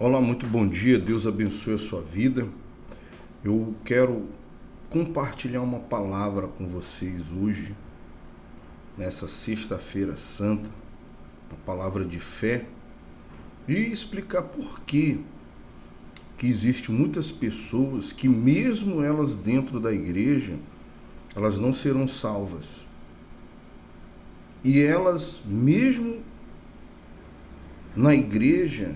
Olá, muito bom dia, Deus abençoe a sua vida. Eu quero compartilhar uma palavra com vocês hoje, nessa sexta-feira santa, uma palavra de fé, e explicar por que existem muitas pessoas que mesmo elas dentro da igreja, elas não serão salvas. E elas mesmo na igreja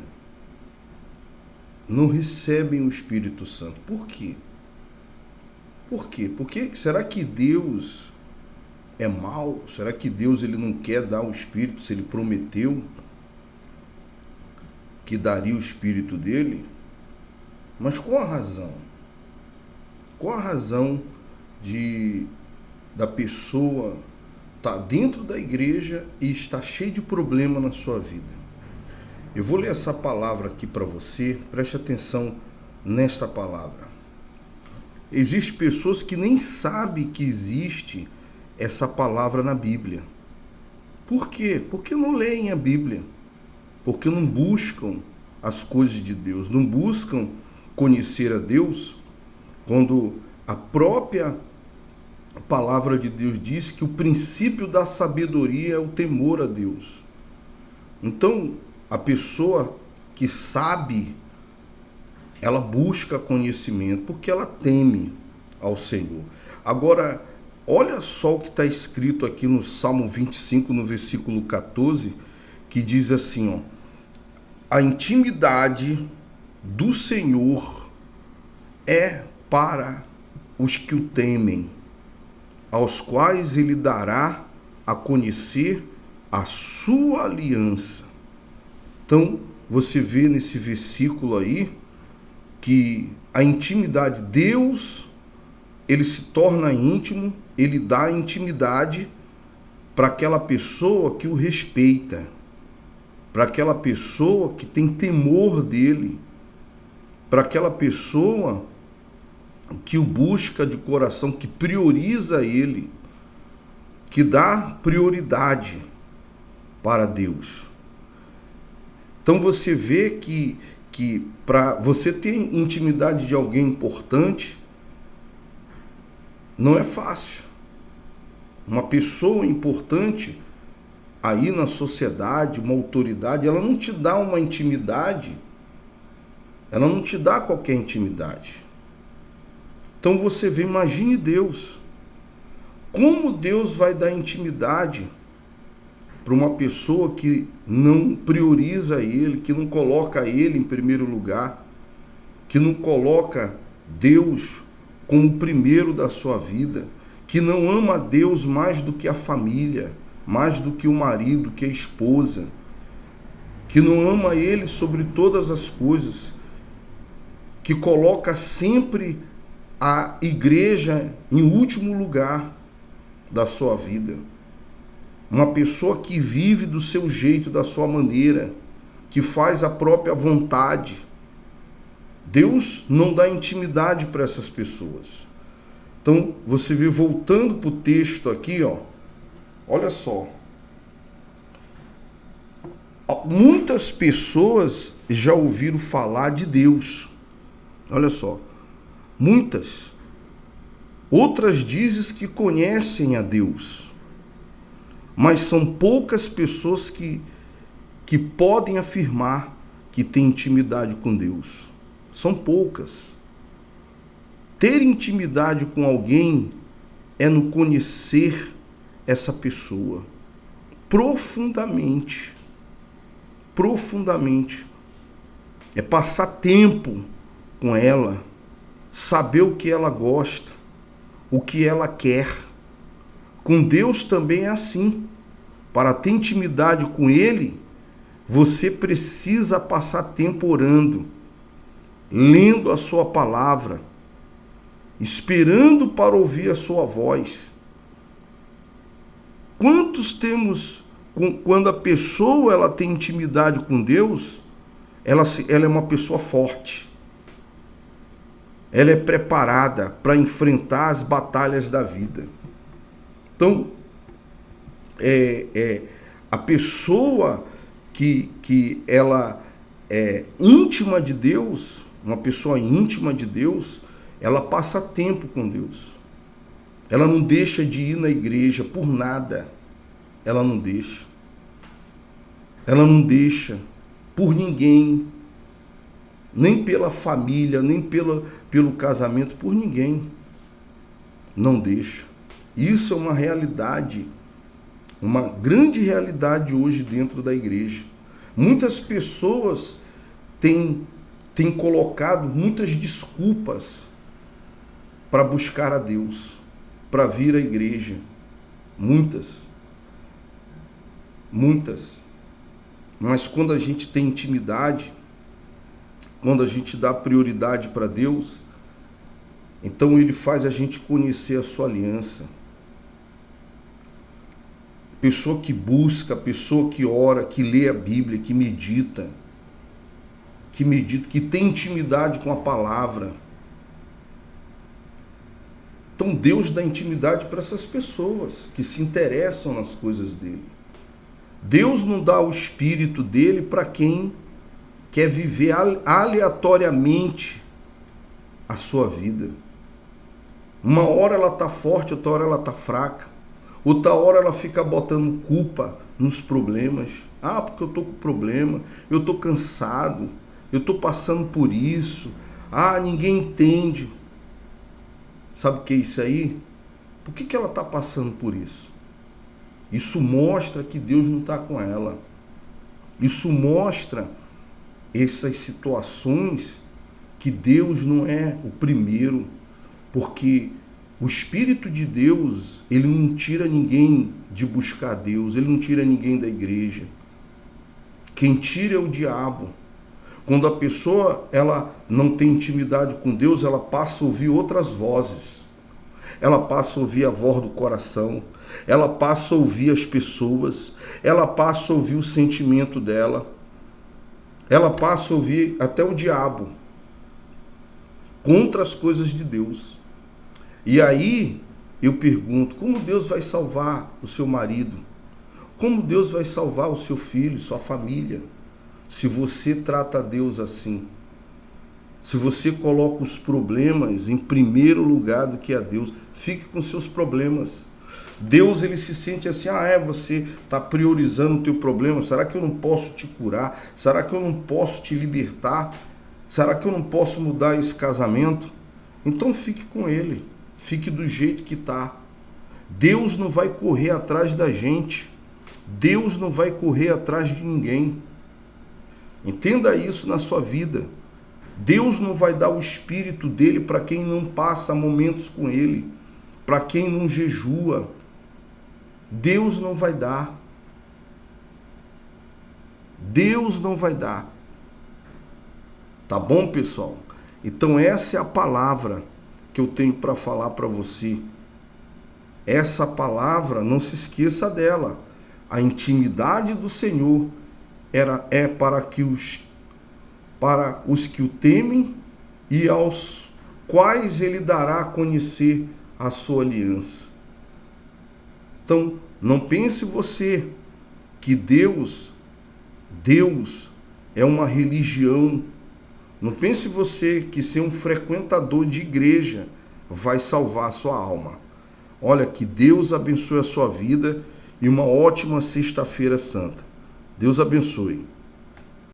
não recebem o Espírito Santo. Por quê? Por quê? Porque será que Deus é mau? Será que Deus ele não quer dar o Espírito se ele prometeu que daria o Espírito dele? Mas qual a razão? Qual a razão da pessoa estar dentro da igreja e estar cheio de problema na sua vida? Eu vou ler essa palavra aqui para você, preste atenção nesta palavra. Existem pessoas que nem sabem que existe essa palavra na Bíblia. Por quê? Porque não leem a Bíblia, porque não buscam as coisas de Deus, não buscam conhecer a Deus, quando a própria palavra de Deus diz que o princípio da sabedoria é o temor a Deus. Então, a pessoa que sabe, ela busca conhecimento porque ela teme ao Senhor. Agora, olha só o que está escrito aqui no Salmo 25, no versículo 14, que diz assim, ó: a intimidade do Senhor é para os que o temem, aos quais ele dará a conhecer a sua aliança. Então, você vê nesse versículo aí que a intimidade, Deus, ele se torna íntimo, ele dá intimidade para aquela pessoa que o respeita, para aquela pessoa que tem temor dele, para aquela pessoa que o busca de coração, que prioriza ele, que dá prioridade para Deus. Então você vê que para você ter intimidade de alguém importante, não é fácil. Uma pessoa importante aí na sociedade, uma autoridade, ela não te dá uma intimidade, ela não te dá qualquer intimidade. Então você vê, imagine Deus. Como Deus vai dar intimidade para uma pessoa que não prioriza ele, que não coloca ele em primeiro lugar, que não coloca Deus como o primeiro da sua vida, que não ama a Deus mais do que a família, mais do que o marido, que a esposa, que não ama ele sobre todas as coisas, que coloca sempre a igreja em último lugar da sua vida. Uma pessoa que vive do seu jeito, da sua maneira, que faz a própria vontade. Deus não dá intimidade para essas pessoas. Então, você vê, voltando para o texto aqui, ó, olha só. Muitas pessoas já ouviram falar de Deus. Olha só. Muitas. Outras dizem que conhecem a Deus. Mas são poucas pessoas que podem afirmar que têm intimidade com Deus. São poucas. Ter intimidade com alguém é no conhecer essa pessoa profundamente. Profundamente. É passar tempo com ela, saber o que ela gosta, o que ela quer. Com Deus também é assim. Para ter intimidade com Ele, você precisa passar tempo orando, lendo a sua palavra, esperando para ouvir a sua voz. Quantos temos, quando a pessoa ela tem intimidade com Deus, ela é uma pessoa forte. Ela é preparada para enfrentar as batalhas da vida. Então, a pessoa que ela íntima de Deus, uma pessoa íntima de Deus, ela passa tempo com Deus. Ela não deixa de ir na igreja por nada. Ela não deixa. Ela não deixa por ninguém, nem pela família, nem pelo casamento, por ninguém. Não deixa. Isso é uma realidade, uma grande realidade hoje dentro da igreja. Muitas pessoas têm colocado muitas desculpas para buscar a Deus, para vir à igreja. Muitas. Mas quando a gente tem intimidade, quando a gente dá prioridade para Deus, então Ele faz a gente conhecer a sua aliança. Pessoa que busca, pessoa que ora, que lê a Bíblia, que medita, que tem intimidade com a palavra. Então Deus dá intimidade para essas pessoas que se interessam nas coisas dele. Deus não dá o Espírito dele para quem quer viver aleatoriamente a sua vida. Uma hora ela está forte, outra hora ela está fraca. Outra hora ela fica botando culpa nos problemas. Ah, porque eu estou com problema, eu estou cansado, eu estou passando por isso. Ah, ninguém entende. Sabe o que é isso aí? Por que ela está passando por isso? Isso mostra que Deus não está com ela. Isso mostra essas situações que Deus não é o primeiro, porque o Espírito de Deus, ele não tira ninguém de buscar Deus, ele não tira ninguém da igreja. Quem tira é o diabo. Quando a pessoa ela não tem intimidade com Deus, ela passa a ouvir outras vozes. Ela passa a ouvir a voz do coração, ela passa a ouvir as pessoas, ela passa a ouvir o sentimento dela, ela passa a ouvir até o diabo contra as coisas de Deus. E aí eu pergunto, como Deus vai salvar o seu marido? Como Deus vai salvar o seu filho, sua família, se você trata Deus assim? Se você coloca os problemas em primeiro lugar do que a Deus, fique com seus problemas. Deus, ele se sente assim, você está priorizando o teu problema, será que eu não posso te curar? Será que eu não posso te libertar? Será que eu não posso mudar esse casamento? Então fique com ele, fique do jeito que está. Deus não vai correr atrás da gente, Deus não vai correr atrás de ninguém. Entenda isso na sua vida. Deus não vai dar o Espírito dele para quem não passa momentos com ele, para quem não jejua. Deus não vai dar. Deus não vai dar. Tá bom, pessoal? Então essa é a palavra que eu tenho para falar para você. Essa palavra, não se esqueça dela. A intimidade do Senhor é para os que o temem e aos quais ele dará a conhecer a sua aliança. Então, não pense você que Deus é uma religião. Não pense você que ser um frequentador de igreja vai salvar a sua alma. Olha, que Deus abençoe a sua vida e uma ótima sexta-feira santa. Deus abençoe.